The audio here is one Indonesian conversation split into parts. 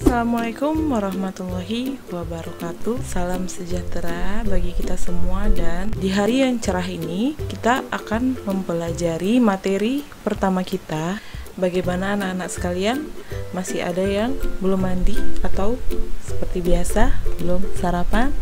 Assalamualaikum warahmatullahi wabarakatuh. Salam sejahtera bagi kita semua, dan di hari yang cerah ini kita akan mempelajari materi pertama kita. Bagaimana anak-anak sekalian? Masih ada yang belum mandi atau seperti biasa belum sarapan?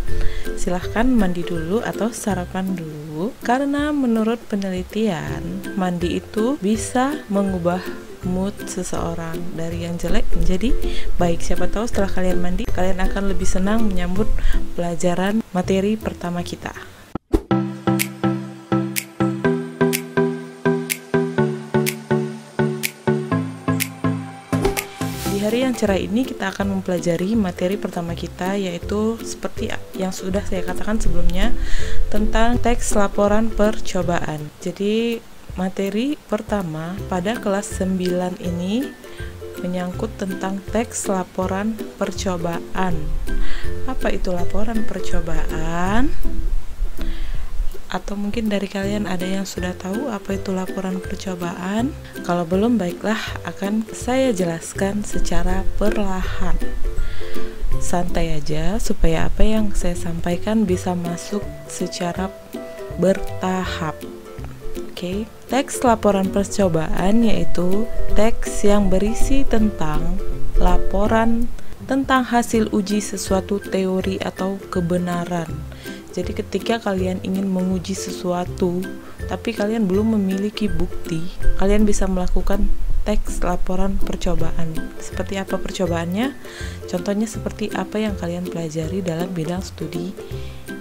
Silahkan mandi dulu atau sarapan dulu, karena menurut penelitian mandi itu bisa mengubah mood seseorang dari yang jelek menjadi baik. Siapa tahu setelah kalian mandi, kalian akan lebih senang menyambut pelajaran materi pertama kita. Di hari yang cerah ini kita akan mempelajari materi pertama kita, yaitu seperti yang sudah saya katakan sebelumnya tentang teks laporan percobaan. Jadi materi pertama pada kelas 9 ini menyangkut tentang teks laporan percobaan. Apa itu laporan percobaan? Atau mungkin dari kalian ada yang sudah tahu apa itu laporan percobaan? Kalau belum, baiklah akan saya jelaskan secara perlahan. Santai aja supaya apa yang saya sampaikan bisa masuk secara bertahap. Oke, teks laporan percobaan yaitu teks yang berisi tentang laporan tentang hasil uji sesuatu teori atau kebenaran. Jadi ketika kalian ingin menguji sesuatu tapi kalian belum memiliki bukti, kalian bisa melakukan teks laporan percobaan. Seperti apa percobaannya? Contohnya seperti apa yang kalian pelajari dalam bidang studi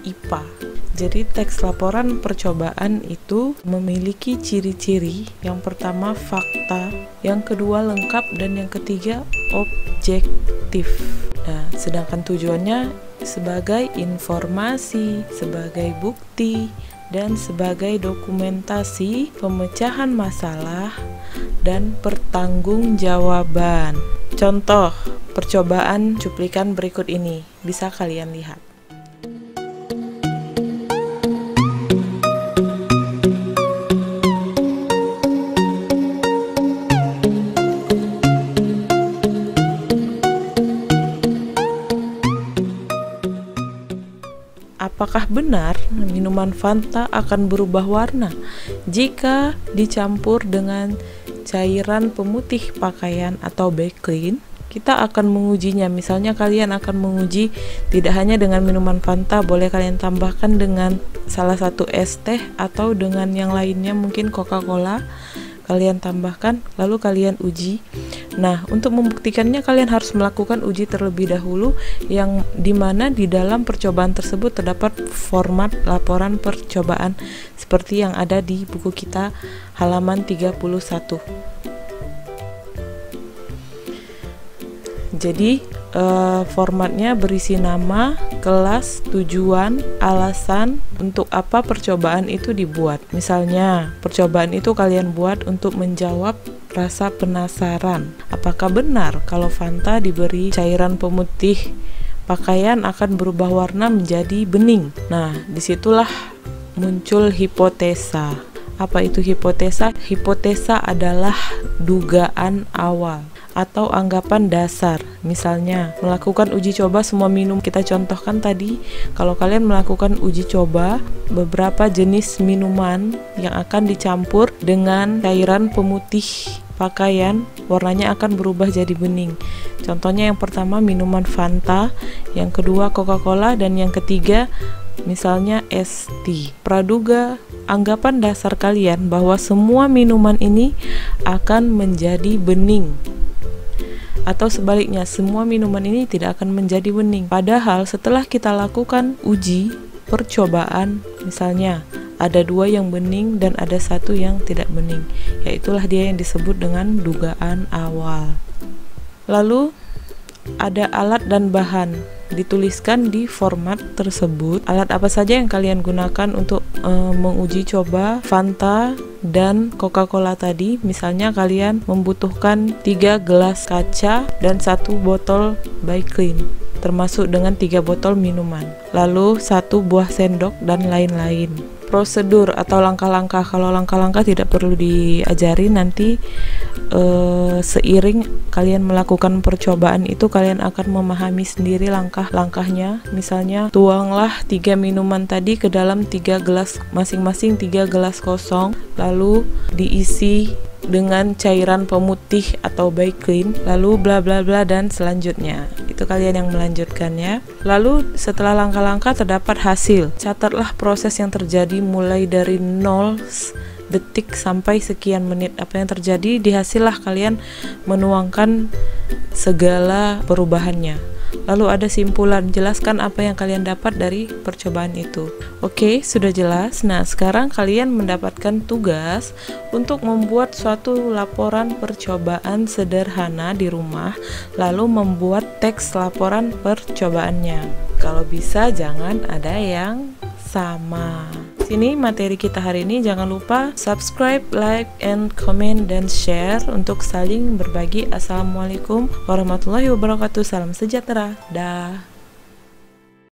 IPA. Jadi teks laporan percobaan itu memiliki ciri-ciri. Yang pertama fakta, yang kedua lengkap, dan yang ketiga objektif. Nah, sedangkan tujuannya sebagai informasi, sebagai bukti, dan sebagai dokumentasi pemecahan masalah dan pertanggungjawaban. Contoh percobaan cuplikan berikut ini bisa kalian lihat. Apakah benar minuman Fanta akan berubah warna jika dicampur dengan cairan pemutih pakaian atau Baclean? Kita akan mengujinya. Misalnya kalian akan menguji tidak hanya dengan minuman Fanta, boleh kalian tambahkan dengan salah satu es teh atau dengan yang lainnya, mungkin Coca-Cola. Kalian tambahkan, lalu kalian uji. Nah, untuk membuktikannya kalian harus melakukan uji terlebih dahulu, yang dimana di dalam percobaan tersebut terdapat format laporan percobaan seperti yang ada di buku kita halaman 31. Jadi formatnya berisi nama, kelas, tujuan, alasan untuk apa percobaan itu dibuat. Misalnya, percobaan itu kalian buat untuk menjawab rasa penasaran. Apakah benar kalau Fanta diberi cairan pemutih pakaian akan berubah warna menjadi bening? Nah, disitulah muncul hipotesa. Apa itu hipotesa? Hipotesa adalah dugaan awal atau anggapan dasar. Misalnya, melakukan uji coba semua minum. Kita contohkan tadi, kalau kalian melakukan uji coba beberapa jenis minuman yang akan dicampur dengan cairan pemutih pakaian, warnanya akan berubah jadi bening. Contohnya yang pertama minuman Fanta, yang kedua Coca-Cola, dan yang ketiga misalnya es teh. Praduga anggapan dasar kalian bahwa semua minuman ini akan menjadi bening, atau sebaliknya, semua minuman ini tidak akan menjadi bening. Padahal setelah kita lakukan uji percobaan, misalnya ada 2 yang bening dan ada 1 yang tidak bening, yaitulah dia yang disebut dengan dugaan awal. Lalu ada alat dan bahan, dituliskan di format tersebut. Alat apa saja yang kalian gunakan untuk menguji coba Fanta dan Coca-Cola tadi? Misalnya kalian membutuhkan 3 gelas kaca dan 1 botol Baclean, termasuk dengan 3 botol minuman, lalu 1 buah sendok dan lain-lain. Prosedur atau langkah-langkah, kalau langkah-langkah tidak perlu diajari, nanti seiring kalian melakukan percobaan itu kalian akan memahami sendiri langkah-langkahnya. Misalnya tuanglah 3 minuman tadi ke dalam 3 gelas, masing-masing 3 gelas kosong, lalu diisi dengan cairan pemutih atau Baiklin, lalu bla bla bla dan selanjutnya. Itu kalian yang melanjutkannya. Lalu setelah langkah-langkah terdapat hasil, catatlah proses yang terjadi mulai dari 0 detik sampai sekian menit. Apa yang terjadi, di hasillah kalian menuangkan segala perubahannya. Lalu ada simpulan, jelaskan apa yang kalian dapat dari percobaan itu. Oke, sudah jelas. Nah, sekarang kalian mendapatkan tugas untuk membuat suatu laporan percobaan sederhana di rumah, lalu membuat teks laporan percobaannya. Kalau bisa jangan ada yang sama. Sini materi kita hari ini. Jangan lupa subscribe, like, and comment, dan share untuk saling berbagi. Assalamualaikum warahmatullahi wabarakatuh. Salam sejahtera. Dah.